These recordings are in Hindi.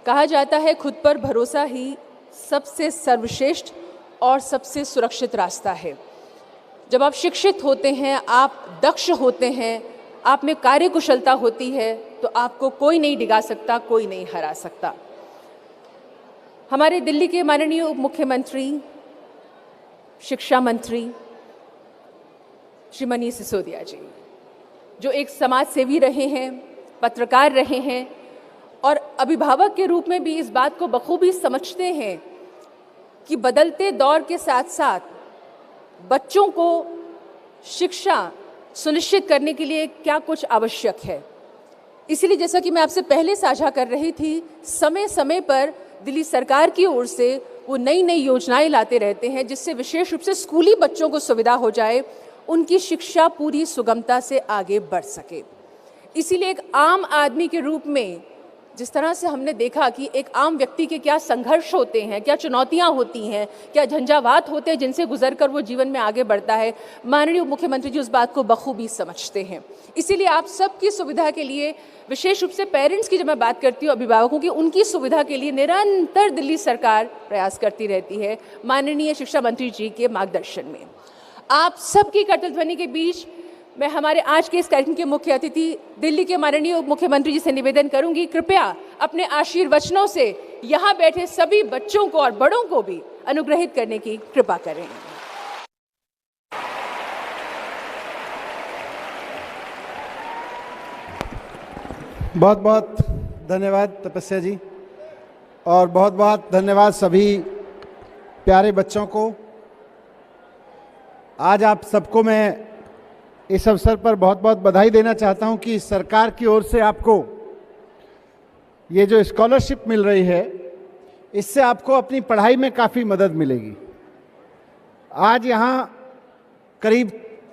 कहा जाता है खुद पर भरोसा ही सबसे सर्वश्रेष्ठ और सबसे सुरक्षित रास्ता है। जब आप शिक्षित होते हैं, आप दक्ष होते हैं, आप में कार्यकुशलता होती है, तो आपको कोई नहीं डिगा सकता, कोई नहीं हरा सकता। हमारे दिल्ली के माननीय उप मुख्यमंत्री, शिक्षा मंत्री श्री मनीष सिसोदिया जी, जो एक समाज सेवी रहे हैं, पत्रकार रहे हैं और अभिभावक के रूप में भी इस बात को बखूबी समझते हैं कि बदलते दौर के साथ साथ बच्चों को शिक्षा सुनिश्चित करने के लिए क्या कुछ आवश्यक है। इसलिए जैसा कि मैं आपसे पहले साझा कर रही थी, समय समय पर दिल्ली सरकार की ओर से वो नई नई योजनाएं लाते रहते हैं, जिससे विशेष रूप से स्कूली बच्चों को सुविधा हो जाए, उनकी शिक्षा पूरी सुगमता से आगे बढ़ सके। इसीलिए एक आम आदमी के रूप में जिस तरह से हमने देखा कि एक आम व्यक्ति के क्या संघर्ष होते हैं, क्या चुनौतियां होती हैं, क्या झंझावात होते हैं जिनसे गुजरकर वो जीवन में आगे बढ़ता है, माननीय मुख्यमंत्री जी उस बात को बखूबी समझते हैं। इसीलिए आप सबकी सुविधा के लिए, विशेष रूप से पेरेंट्स की जब मैं बात करती हूँ, अभिभावकों की, उनकी सुविधा के लिए निरंतर दिल्ली सरकार प्रयास करती रहती है, माननीय शिक्षा मंत्री जी के मार्गदर्शन में। आप सबकी करतलध्वनि के बीच मैं हमारे आज के इस कार्यक्रम के मुख्य अतिथि दिल्ली के माननीय उप मुख्यमंत्री जी से निवेदन करूंगी, कृपया अपने आशीर्वचनों से यहाँ बैठे सभी बच्चों को और बड़ों को भी अनुग्रहित करने की कृपा करें। बहुत बहुत धन्यवाद तपस्या जी, और बहुत बहुत धन्यवाद सभी प्यारे बच्चों को। आज आप सबको मैं इस अवसर पर बहुत बहुत बधाई देना चाहता हूं कि सरकार की ओर से आपको ये जो स्कॉलरशिप मिल रही है, इससे आपको अपनी पढ़ाई में काफ़ी मदद मिलेगी। आज यहाँ करीब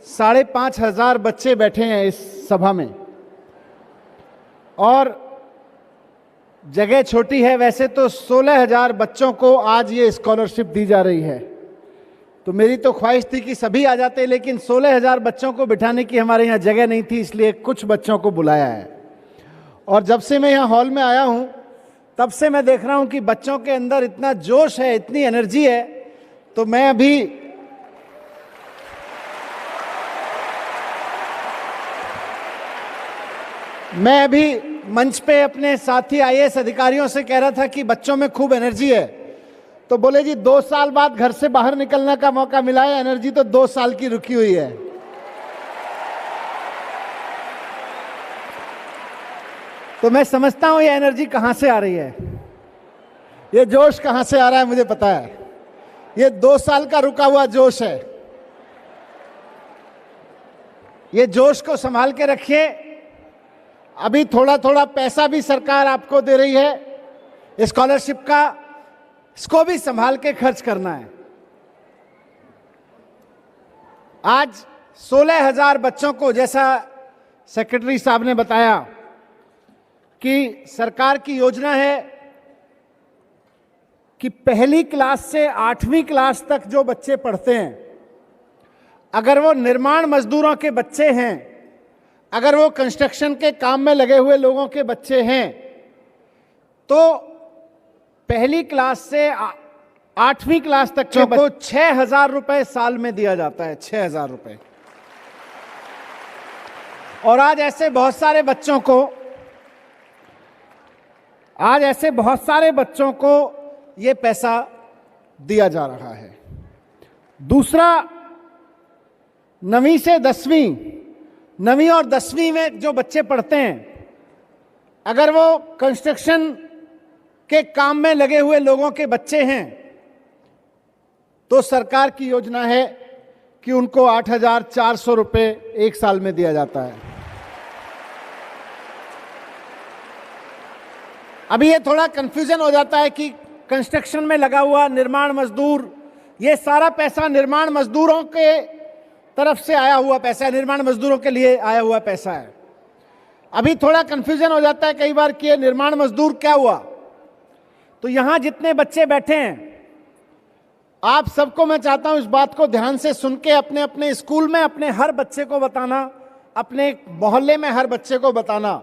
5,500 बच्चे बैठे हैं इस सभा में, और जगह छोटी है, वैसे तो 16,000 बच्चों को आज ये स्कॉलरशिप दी जा रही है। तो मेरी तो ख्वाहिश थी कि सभी आ जाते, लेकिन 16,000 बच्चों को बिठाने की हमारे यहाँ जगह नहीं थी, इसलिए कुछ बच्चों को बुलाया है। और जब से मैं यहाँ हॉल में आया हूँ, तब से मैं देख रहा हूँ कि बच्चों के अंदर इतना जोश है, इतनी एनर्जी है। तो मैं अभी मंच पे अपने साथी IAS अधिकारियों से कह रहा था कि बच्चों में खूब एनर्जी है, तो बोले जी 2 साल बाद घर से बाहर निकलने का मौका मिला है, एनर्जी तो 2 साल की रुकी हुई है। तो मैं समझता हूं ये एनर्जी कहां से आ रही है, ये जोश कहां से आ रहा है, मुझे पता है। ये 2 साल का रुका हुआ जोश है। ये जोश को संभाल के रखिए। अभी थोड़ा थोड़ा पैसा भी सरकार आपको दे रही है स्कॉलरशिप का, इसको भी संभाल के खर्च करना है। आज 16,000 बच्चों को, जैसा सेक्रेटरी साहब ने बताया कि सरकार की योजना है कि पहली क्लास से 8वीं क्लास तक जो बच्चे पढ़ते हैं, अगर वो निर्माण मजदूरों के बच्चे हैं, अगर वो कंस्ट्रक्शन के काम में लगे हुए लोगों के बच्चे हैं, तो पहली क्लास से 8वीं क्लास तक को 6,000 रुपए साल में दिया जाता है, 6,000 रुपए। और आज ऐसे बहुत सारे बच्चों को ये पैसा दिया जा रहा है। दूसरा, 9वीं से 10वीं, 9वीं और 10वीं में जो बच्चे पढ़ते हैं, अगर वो कंस्ट्रक्शन के काम में लगे हुए लोगों के बच्चे हैं, तो सरकार की योजना है कि उनको 8,400 रुपए एक साल में दिया जाता है। अभी ये थोड़ा कंफ्यूजन हो जाता है कि कंस्ट्रक्शन में लगा हुआ निर्माण मजदूर, ये सारा पैसा निर्माण मजदूरों के तरफ से आया हुआ पैसा है, निर्माण मजदूरों के लिए आया हुआ पैसा है। अभी थोड़ा कंफ्यूजन हो जाता है कई बार कि ये निर्माण मजदूर क्या हुआ। तो यहां जितने बच्चे बैठे हैं, आप सबको मैं चाहता हूं इस बात को ध्यान से सुन के अपने अपने स्कूल में अपने हर बच्चे को बताना, अपने मोहल्ले में हर बच्चे को बताना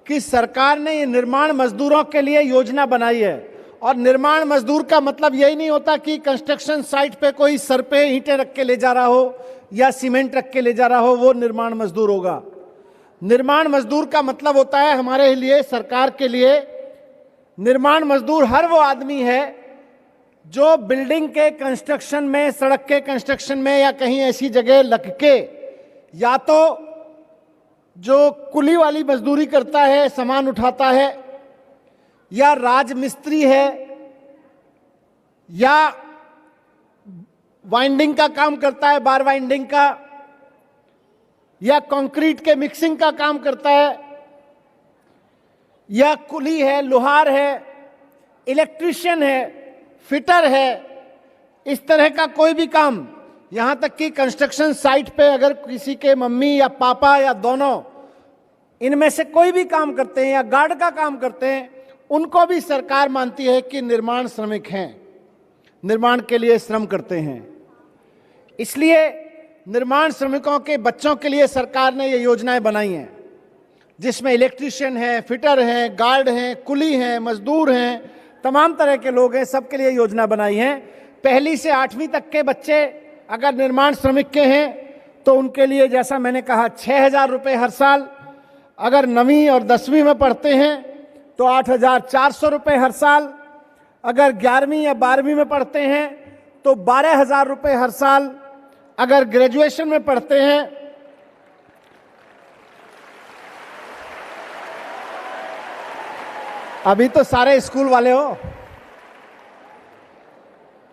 कि सरकार ने ये निर्माण मजदूरों के लिए योजना बनाई है। और निर्माण मजदूर का मतलब यही नहीं होता कि कंस्ट्रक्शन साइट पे कोई सर पे ईंटें रख के ले जा रहा हो या सीमेंट रख के ले जा रहा हो, वो निर्माण मजदूर होगा। निर्माण मजदूर का मतलब होता है हमारे लिए, सरकार के लिए, निर्माण मजदूर हर वो आदमी है जो बिल्डिंग के कंस्ट्रक्शन में, सड़क के कंस्ट्रक्शन में या कहीं ऐसी जगह लग के या तो जो कुली वाली मजदूरी करता है, सामान उठाता है, या राजमिस्त्री है, या वाइंडिंग का काम करता है, बार वाइंडिंग का, या कंक्रीट के मिक्सिंग का काम करता है, या कुली है, लोहार है, इलेक्ट्रीशियन है, फिटर है, इस तरह का कोई भी काम, यहां तक कि कंस्ट्रक्शन साइट पे अगर किसी के मम्मी या पापा या दोनों इनमें से कोई भी काम करते हैं या गार्ड का काम करते हैं, उनको भी सरकार मानती है कि निर्माण श्रमिक हैं, निर्माण के लिए श्रम करते हैं। इसलिए निर्माण श्रमिकों के बच्चों के लिए सरकार ने ये योजनाएं बनाई हैं, जिसमें इलेक्ट्रीशियन है, फिटर हैं, गार्ड हैं, कुली हैं, मजदूर हैं, तमाम तरह के लोग हैं, सबके लिए योजना बनाई है। पहली से 8वीं तक के बच्चे अगर निर्माण श्रमिक के हैं तो उनके लिए, जैसा मैंने कहा, 6,000 रुपये हर साल। अगर 9वीं और 10वीं में पढ़ते हैं तो 8,400 रुपये हर साल। अगर 11वीं या 12वीं में पढ़ते हैं तो 12,000 रुपये हर साल। अगर ग्रेजुएशन में पढ़ते हैं अभी तो सारे स्कूल वाले हो,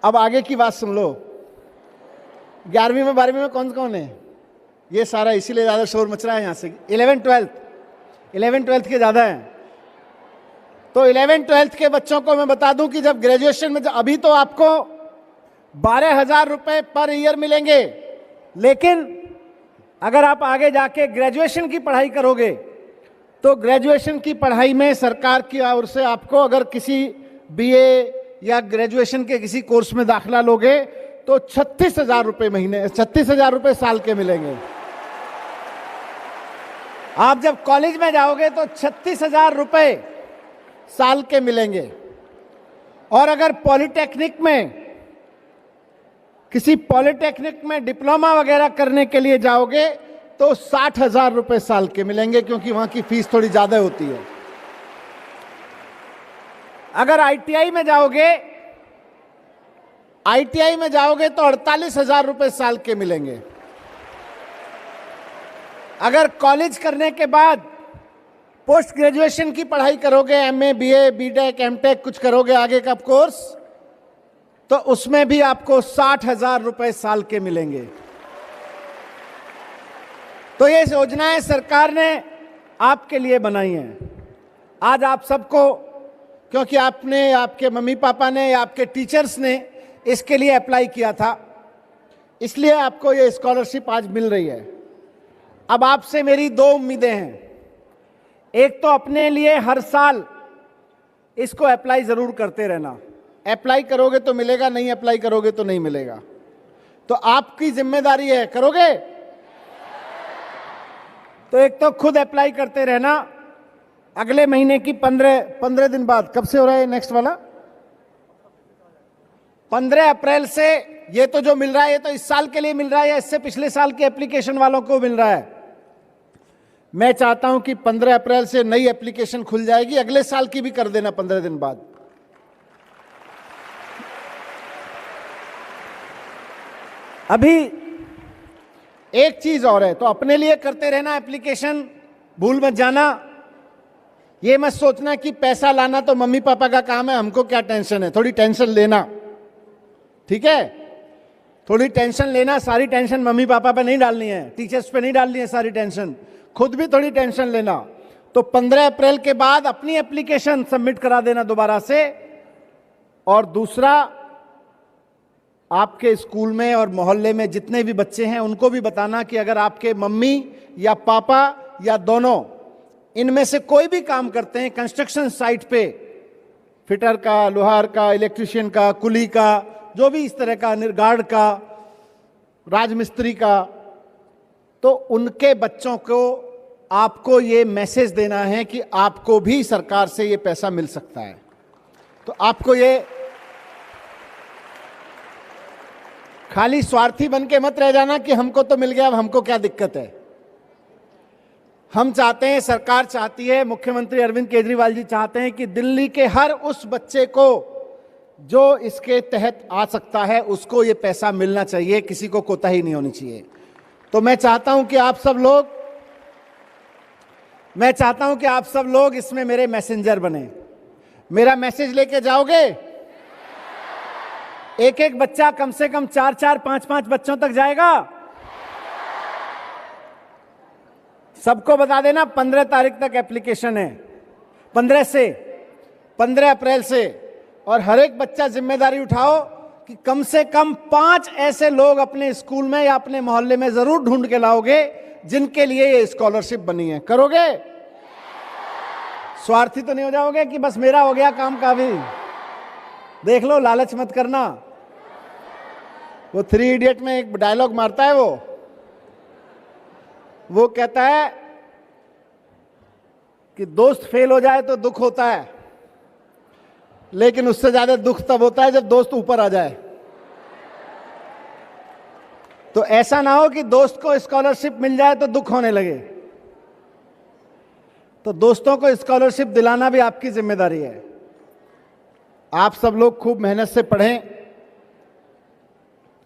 अब आगे की बात सुन लो। 11वीं में 12वीं में कौन कौन है? ये सारा, इसीलिए ज़्यादा शोर मच रहा है यहाँ से। 11th-12th के ज़्यादा हैं। तो 11th-12th के बच्चों को मैं बता दूं कि जब ग्रेजुएशन में, अभी तो आपको 12,000 रुपये पर ईयर मिलेंगे, लेकिन अगर आप आगे जाके ग्रेजुएशन की पढ़ाई करोगे तो ग्रेजुएशन की पढ़ाई में सरकार की ओर से आपको, अगर किसी बीए या ग्रेजुएशन के किसी कोर्स में दाखिला लोगे तो 36,000 रुपये महीने, 36,000 रुपये साल के मिलेंगे। आप जब कॉलेज में जाओगे तो 36,000 रुपये साल के मिलेंगे। और अगर पॉलिटेक्निक में, किसी पॉलिटेक्निक में डिप्लोमा वगैरह करने के लिए जाओगे तो 60,000 रुपये साल के मिलेंगे, क्योंकि वहां की फीस थोड़ी ज्यादा होती है। अगर आईटीआई में जाओगे तो 48,000 रुपये साल के मिलेंगे। अगर कॉलेज करने के बाद पोस्ट ग्रेजुएशन की पढ़ाई करोगे, एमए, बीए, बीटेक, एमटेक कुछ करोगे आगे का कोर्स, तो उसमें भी आपको 60,000 रुपये साल के मिलेंगे। तो ये योजनाएं सरकार ने आपके लिए बनाई हैं। आज आप सबको, क्योंकि आपने, आपके मम्मी पापा ने या आपके टीचर्स ने इसके लिए अप्लाई किया था, इसलिए आपको ये स्कॉलरशिप आज मिल रही है। अब आपसे मेरी 2 उम्मीदें हैं। एक तो अपने लिए हर साल इसको अप्लाई जरूर करते रहना। अप्लाई करोगे तो मिलेगा, नहीं अप्लाई करोगे तो नहीं मिलेगा। तो आपकी जिम्मेदारी है, करोगे? तो एक तो खुद अप्लाई करते रहना। अगले महीने की 15 दिन बाद, कब से हो रहा है नेक्स्ट वाला? 15 अप्रैल से ये तो जो मिल रहा है, ये तो इस साल के लिए मिल रहा है या इससे पिछले साल के एप्लीकेशन वालों को मिल रहा है? मैं चाहता हूं कि 15 अप्रैल से नई एप्लीकेशन खुल जाएगी, अगले साल की भी कर देना 15 दिन बाद। अभी एक चीज और है, तो अपने लिए करते रहना एप्लीकेशन, भूल मत जाना। ये मत सोचना कि पैसा लाना तो मम्मी पापा का काम है, हमको क्या टेंशन है। थोड़ी टेंशन लेना, ठीक है? थोड़ी टेंशन लेना, सारी टेंशन मम्मी पापा पे नहीं डालनी है, टीचर्स पे नहीं डालनी है सारी टेंशन, खुद भी थोड़ी टेंशन लेना। तो 15 अप्रैल के बाद अपनी एप्लीकेशन सबमिट करा देना दोबारा से। और दूसरा, आपके स्कूल में और मोहल्ले में जितने भी बच्चे हैं उनको भी बताना कि अगर आपके मम्मी या पापा या दोनों इनमें से कोई भी काम करते हैं कंस्ट्रक्शन साइट पे, फिटर का, लोहार का, इलेक्ट्रीशियन का, कुली का, जो भी इस तरह का, गार्ड का, राजमिस्त्री का, तो उनके बच्चों को आपको ये मैसेज देना है कि आपको भी सरकार से ये पैसा मिल सकता है। तो आपको ये खाली स्वार्थी बन के मत रह जाना कि हमको तो मिल गया, अब हमको क्या दिक्कत है। हम चाहते हैं, सरकार चाहती है, मुख्यमंत्री अरविंद केजरीवाल जी चाहते हैं कि दिल्ली के हर उस बच्चे को जो इसके तहत आ सकता है उसको ये पैसा मिलना चाहिए, किसी को कोताही नहीं होनी चाहिए। तो मैं चाहता हूं कि आप सब लोग इसमें मेरे मैसेंजर बने। मेरा मैसेज लेके जाओगे? एक एक बच्चा कम से कम 4-4, 5-5 बच्चों तक जाएगा। सबको बता देना 15 तारीख तक एप्लीकेशन है, 15 अप्रैल से। और हर एक बच्चा जिम्मेदारी उठाओ कि कम से कम 5 ऐसे लोग अपने स्कूल में या अपने मोहल्ले में जरूर ढूंढ के लाओगे जिनके लिए ये स्कॉलरशिप बनी है। करोगे? स्वार्थी तो नहीं हो जाओगे कि बस मेरा हो गया काम का भी। देख लो, लालच मत करना। वो 3 इडियट में एक डायलॉग मारता है, वो कहता है कि दोस्त फेल हो जाए तो दुख होता है, लेकिन उससे ज्यादा दुख तब होता है जब दोस्त ऊपर आ जाए। तो ऐसा ना हो कि दोस्त को स्कॉलरशिप मिल जाए तो दुख होने लगे। तो दोस्तों को स्कॉलरशिप दिलाना भी आपकी जिम्मेदारी है। आप सब लोग खूब मेहनत से पढ़ें।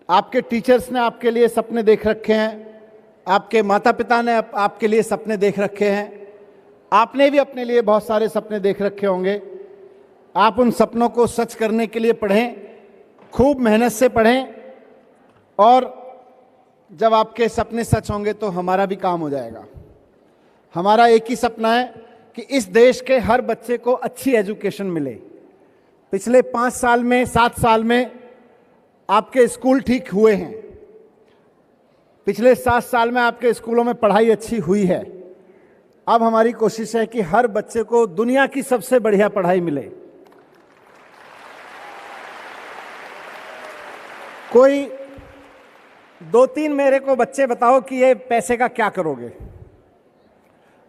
आपके टीचर्स ने आपके लिए सपने देख रखे हैं, आपके माता पिता ने आपके लिए सपने देख रखे हैं, आपने भी अपने लिए बहुत सारे सपने देख रखे होंगे। आप उन सपनों को सच करने के लिए पढ़ें, खूब मेहनत से पढ़ें, और जब आपके सपने सच होंगे तो हमारा भी काम हो जाएगा। हमारा एक ही सपना है कि इस देश के हर बच्चे को अच्छी एजुकेशन मिले। पिछले 5 साल में, 7 साल में आपके स्कूल ठीक हुए हैं। पिछले 7 साल में आपके स्कूलों में पढ़ाई अच्छी हुई है। अब हमारी कोशिश है कि हर बच्चे को दुनिया की सबसे बढ़िया पढ़ाई मिले। कोई 2-3 मेरे को बच्चे बताओ कि ये पैसे का क्या करोगे।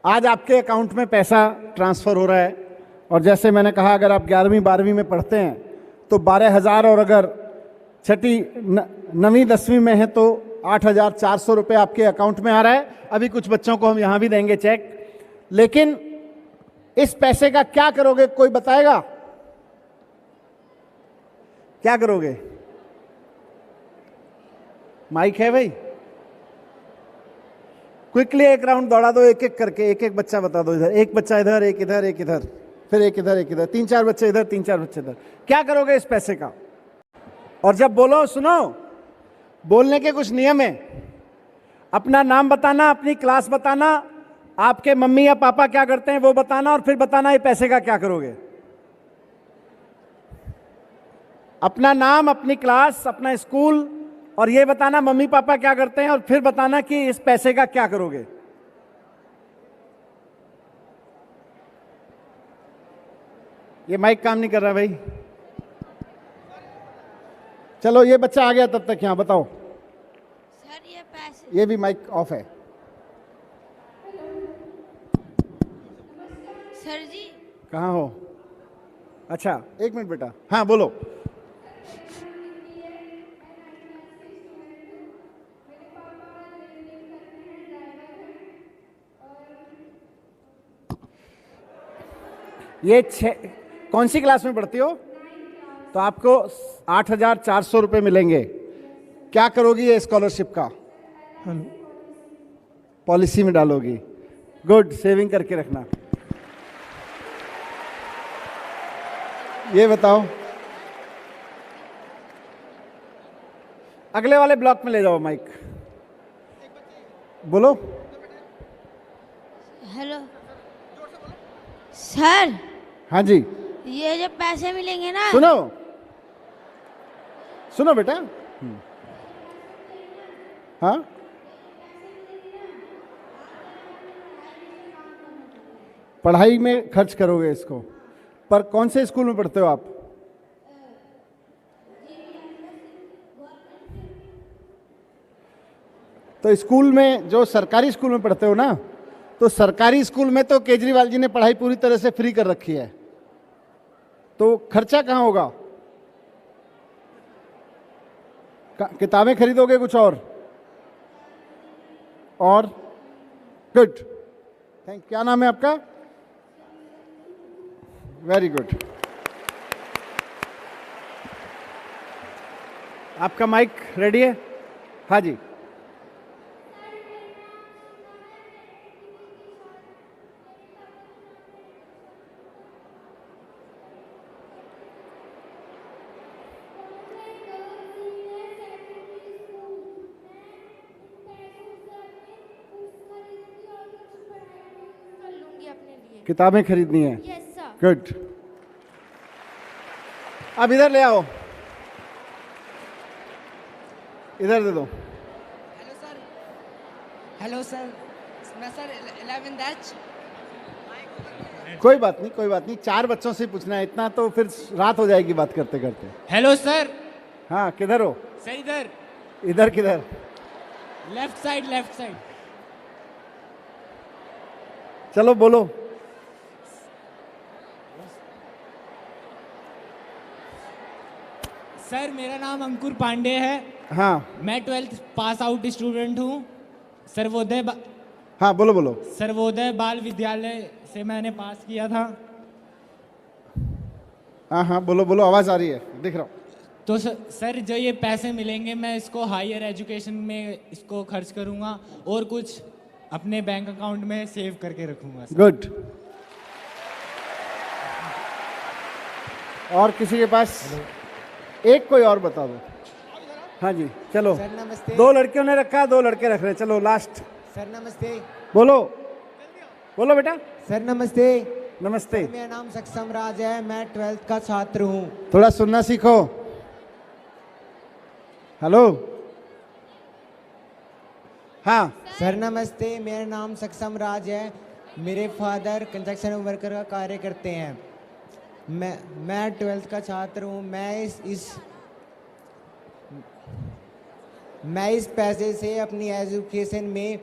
आज आपके अकाउंट में पैसा ट्रांसफर हो रहा है, और जैसे मैंने कहा, अगर आप 11वीं 12वीं में पढ़ते हैं तो 12,000, और अगर 6ठी 9वीं 10वीं में है तो 8,400 रुपये आपके अकाउंट में आ रहा है। अभी कुछ बच्चों को हम यहां भी देंगे चेक। लेकिन इस पैसे का क्या करोगे, कोई बताएगा? क्या करोगे? माइक है भाई? क्विकली एक राउंड दौड़ा दो, एक एक करके, एक एक बच्चा बता दो। इधर एक बच्चा, इधर एक, इधर एक, इधर फिर एक, इधर एक, इधर 3-4 बच्चे इधर, 3-4 बच्चे इधर। क्या करोगे इस पैसे का? और जब बोलो, सुनो, बोलने के कुछ नियम है। अपना नाम बताना, अपनी क्लास बताना, आपके मम्मी या पापा क्या करते हैं वो बताना, और फिर बताना ये पैसे का क्या करोगे। अपना नाम, अपनी क्लास, अपना स्कूल, और ये बताना मम्मी पापा क्या करते हैं, और फिर बताना कि इस पैसे का क्या करोगे। ये माइक काम नहीं कर रहा भाई। चलो, ये बच्चा आ गया, तब तक यहां बताओ। सर, ये पैसे, ये भी माइक ऑफ है। सर जी। कहाँ हो? अच्छा, 1 मिनट बेटा। हाँ बोलो। ये कौन सी क्लास में पढ़ती हो? तो आपको 8,400 रुपये मिलेंगे। क्या करोगी ये स्कॉलरशिप का? पॉलिसी में डालोगी। गुड, सेविंग करके रखना। ये बताओ, अगले वाले ब्लॉक में ले जाओ माइक। बोलो। Hello sir. हाँ जी। ये जो पैसे मिलेंगे ना, सुनो सुनो बेटा। हाँ, पढ़ाई में खर्च करोगे इसको। पर कौन से स्कूल में पढ़ते हो आप? तो स्कूल में, जो सरकारी स्कूल में पढ़ते हो ना, तो सरकारी स्कूल में तो केजरीवाल जी ने पढ़ाई पूरी तरह से फ्री कर रखी है, तो खर्चा कहाँ होगा? किताबें खरीदोगे कुछ और? गुड, क्या नाम है आपका? Very good. आपका माइक रेडी है? हाँ जी। लूंगी अपने लिए। किताबें खरीदनी है? Yes sir. गुड। अब इधर ले आओ, इधर दे दो। Hello sir. हेलो सर, मैं सर 11th H। कोई बात नहीं, कोई बात नहीं, 4 बच्चों से पूछना है, इतना तो फिर रात हो जाएगी बात करते करते। Hello sir. हाँ, किधर हो? सर इधर। इधर किधर? Left side, left side. चलो बोलो। सर मेरा नाम अंकुर पांडे है। हाँ मैं 12th पास आउट स्टूडेंट हूँ। सर्वोदय हाँ, बोलो बोलो। सर्वोदय बाल विद्यालय से मैंने पास किया था। हाँ हाँ, बोलो बोलो, आवाज़ आ रही है, दिख रहा हूँ। तो सर जो ये पैसे मिलेंगे मैं इसको हायर एजुकेशन में इसको खर्च करूँगा और कुछ अपने बैंक अकाउंट में सेव करके रखूँगा। गुड। और किसी के पास? एक कोई और बता दो। हाँ जी, चलो। सर नमस्ते। 2 लड़कियों ने रखा, 2 लड़के रख रहे, चलो लास्ट। सर नमस्ते। बोलो बोलो बेटा। सर नमस्ते। नमस्ते। मेरा नाम सक्षम राज है, मैं 12th का छात्र हूँ। थोड़ा सुनना सीखो। हेलो। हाँ। सर नमस्ते, मेरा नाम सक्षम राज है, मेरे फादर कंस्ट्रक्शन वर्कर का कार्य करते हैं। मैं 12th का छात्र हूँ। मैं इस पैसे से अपनी एजुकेशन में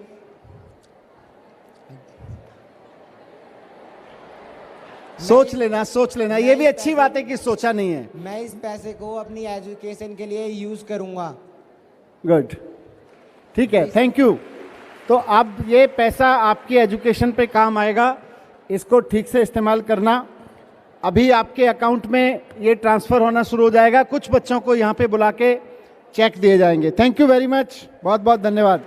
सोच लेना, ये भी अच्छी बात है कि सोचा नहीं है। मैं इस पैसे को अपनी एजुकेशन के लिए यूज करूँगा। गुड, ठीक है, थैंक यू। तो अब ये पैसा आपकी एजुकेशन पे काम आएगा, इसको ठीक से इस्तेमाल करना। अभी आपके अकाउंट में ये ट्रांसफ़र होना शुरू हो जाएगा। कुछ बच्चों को यहाँ पे बुला के चेक दिए जाएंगे। थैंक यू वेरी मच, बहुत बहुत धन्यवाद।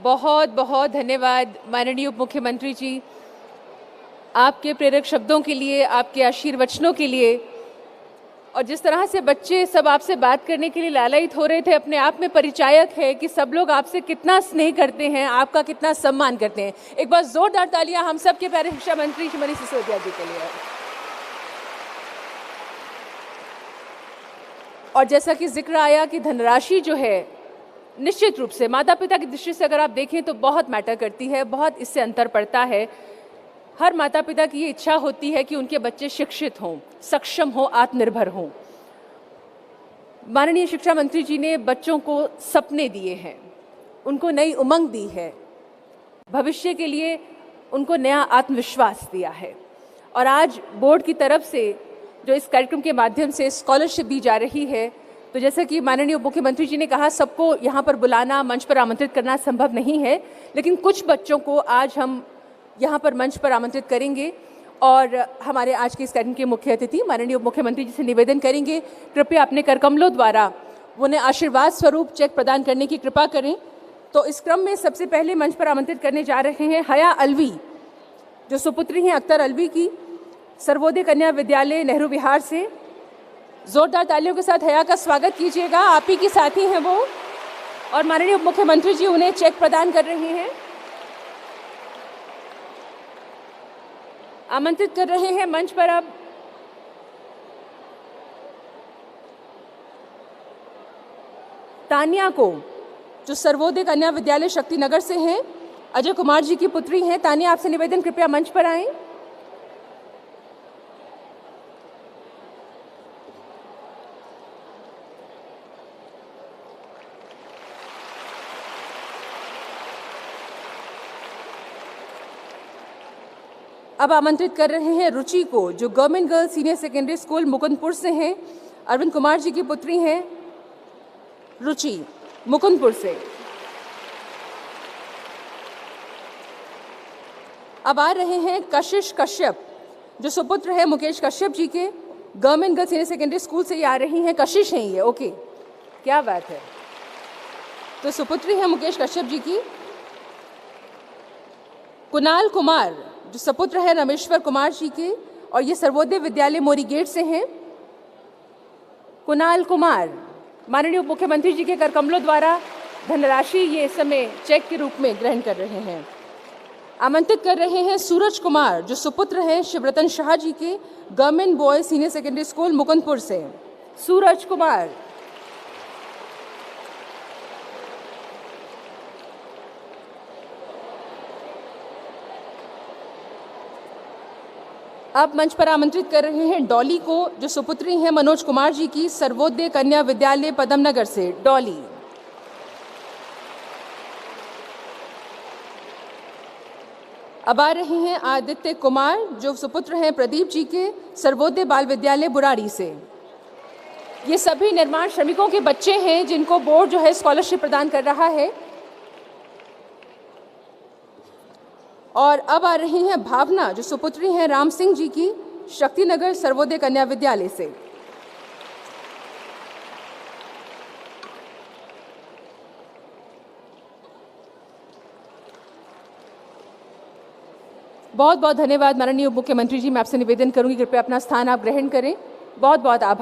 बहुत बहुत धन्यवाद माननीय उप मुख्यमंत्री जी, आपके प्रेरक शब्दों के लिए, आपके आशीर्वचनों के लिए। और जिस तरह से बच्चे सब आपसे बात करने के लिए लालायित हो रहे थे, अपने आप में परिचायक है कि सब लोग आपसे कितना स्नेह करते हैं, आपका कितना सम्मान करते हैं। एक बार जोरदार तालियां हम सब के प्यारे शिक्षा मंत्री श्रीमती सिसोदिया जी के लिए। और जैसा कि जिक्र आया कि धनराशि जो है निश्चित रूप से माता पिता की दृष्टि से अगर आप देखें तो बहुत मैटर करती है, बहुत इससे अंतर पड़ता है। हर माता पिता की ये इच्छा होती है कि उनके बच्चे शिक्षित हों, सक्षम हों, आत्मनिर्भर हों। माननीय शिक्षा मंत्री जी ने बच्चों को सपने दिए हैं, उनको नई उमंग दी है, भविष्य के लिए उनको नया आत्मविश्वास दिया है। और आज बोर्ड की तरफ से जो इस कार्यक्रम के माध्यम से स्कॉलरशिप दी जा रही है, तो जैसा कि माननीय उप मुख्यमंत्री जी ने कहा, सबको यहाँ पर बुलाना, मंच पर आमंत्रित करना संभव नहीं है, लेकिन कुछ बच्चों को आज हम यहाँ पर मंच पर आमंत्रित करेंगे। और हमारे आज के इस कार्यक्रम के मुख्य अतिथि माननीय उप मुख्यमंत्री जी से निवेदन करेंगे, कृपया अपने करकमलों द्वारा उन्हें आशीर्वाद स्वरूप चेक प्रदान करने की कृपा करें। तो इस क्रम में सबसे पहले मंच पर आमंत्रित करने जा रहे हैं हया अलवी, जो सुपुत्री हैं अख्तर अलवी की, सर्वोदय कन्या विद्यालय नेहरू विहार से। जोरदार तालियों के साथ हया का स्वागत कीजिएगा, आप ही की साथी हैं वो। और माननीय उप मुख्यमंत्री जी उन्हें चेक प्रदान कर रहे हैं, आमंत्रित कर रहे हैं मंच पर। अब तानिया को, जो सर्वोदय कन्या विद्यालय शक्तिनगर से हैं, अजय कुमार जी की पुत्री हैं। तानिया, आपसे निवेदन, कृपया मंच पर आएं। अब आमंत्रित कर रहे हैं रुचि को, जो government girls senior secondary school Mukundpur से हैं। अरविंद कुमार जी की पुत्री हैं रुचि, मुकुंदपुर से। अब आ रहे हैं कशिश कश्यप, जो सुपुत्र है मुकेश कश्यप जी के। Government girls senior secondary school से ये आ रही हैं। कशिश हैं ये, ओके, क्या बात है। तो सुपुत्री है मुकेश कश्यप जी की। कुणाल कुमार, जो सपुत्र है रमेश्वर कुमार जी के, और ये सर्वोदय विद्यालय मोरी गेट से हैं। कुणाल कुमार माननीय उप मुख्यमंत्री जी के कर कमलों द्वारा धनराशि ये इस समय चेक के रूप में ग्रहण कर रहे हैं। आमंत्रित कर रहे हैं सूरज कुमार, जो सुपुत्र हैं शिवरतन शाह जी के, government boys senior secondary school Mukundpur से। सूरज कुमार। अब मंच पर आमंत्रित कर रहे हैं डॉली को, जो सुपुत्री हैं मनोज कुमार जी की, सर्वोदय कन्या विद्यालय पदमनगर से। डॉली। अब आ रहे हैं आदित्य कुमार, जो सुपुत्र हैं प्रदीप जी के, सर्वोदय बाल विद्यालय बुराड़ी से। ये सभी निर्माण श्रमिकों के बच्चे हैं जिनको बोर्ड जो है स्कॉलरशिप प्रदान कर रहा है। और अब आ रही हैं भावना, जो सुपुत्री हैं राम सिंह जी की, शक्तिनगर सर्वोदय कन्या विद्यालय से। बहुत बहुत धन्यवाद माननीय उप मुख्यमंत्री जी। मैं आपसे निवेदन करूंगी कृपया अपना स्थान आप ग्रहण करें। बहुत बहुत आभार।